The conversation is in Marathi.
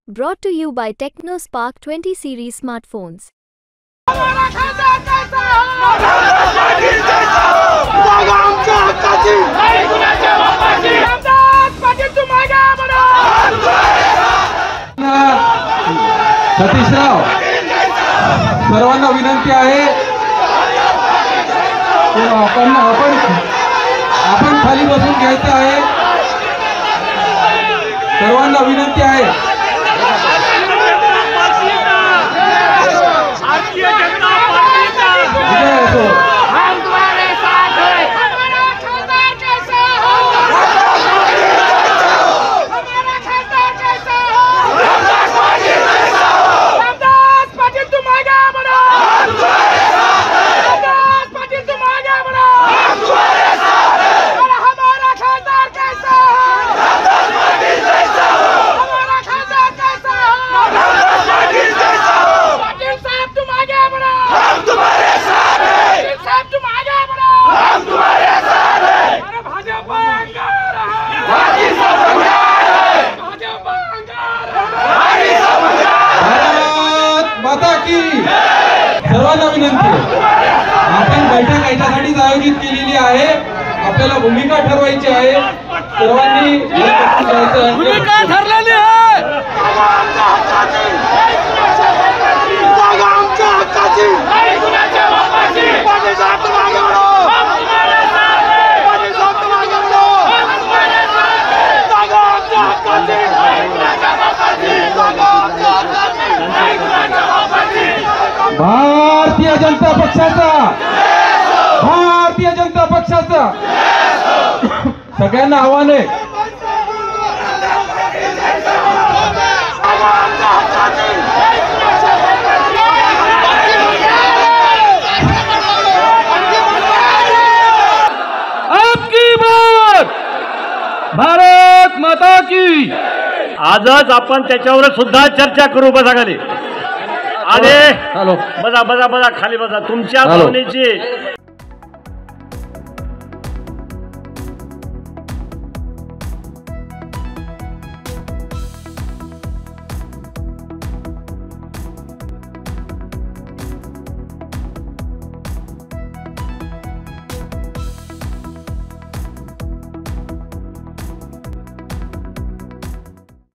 Brought to you by TechnoSpark 20 series smartphones. Satishrao, सर्वांना विनंती आहे आपण खाली बसून घ्यायचं आहे. सर्वांना विनंती आहे. भारतीय जनता पार्टीचा विजय असो. हम तुम्हारे साथ हैं. हमारा खासदार कैसा हो, हमारा खासदार कैसा हो, रामदास पाटिल तुम आगे बढ़ो, हम तुम्हारे साथ हैं. रामदास पाटिल तुम आगे बढ़ो, हम तुम्हारे साथ हैं. और हमारा खासदार कैसा हो, रामदास पाटिल कैसा हो, हमारा खासदार कैसा हो, रामदास पाटिल कैसा हो. पाटिल साहब तुम आगे बढ़ो, हम तुम्हारे साथ हैं. पाटिल साहब तुम आगे बढ़ो, हम तुम्हारे साथ हैं. अरे भाजपा अंगार है, पाटिल साहब अंगार है, भाजपा अंगार है, पाटिल साहब अंगार है. भारत माता की. सर्वांना विनंती आहे, आपण बैठक याच्यासाठीच आयोजित केलेली आहे. आपल्याला भूमिका ठरवायची आहे. सर्वांनी भूमिका ठरलेली आहे. आमच्या हक्काची, जागा आमच्या हक्काची, गुन्ह्याच्या बापाची. पाटील साहेब तुम आगे बढ़ो, हम तुम्हारे साथ हैं. पाटील साहेब तुम आगे बढ़ो, हम तुम्हारे साथ हैं. जागा आमच्या हक्काची, गुन्ह्याच्या बापाची. जागा आमच्या हक्काची, गुन्ह्याच्या बापाची. भारतीय जनता पक्षाचा, भारतीय जनता पक्षाचा सगळ्यांना आव्हान आहे. जागा आमच्या हक्काची. आपकी बात भारत माता की. आजच आपण त्याच्यावर सुद्धा चर्चा करू. बसा खाली. अरे हॅलो. बसा बसा बसा खाली बसा. तुमच्या भावनेची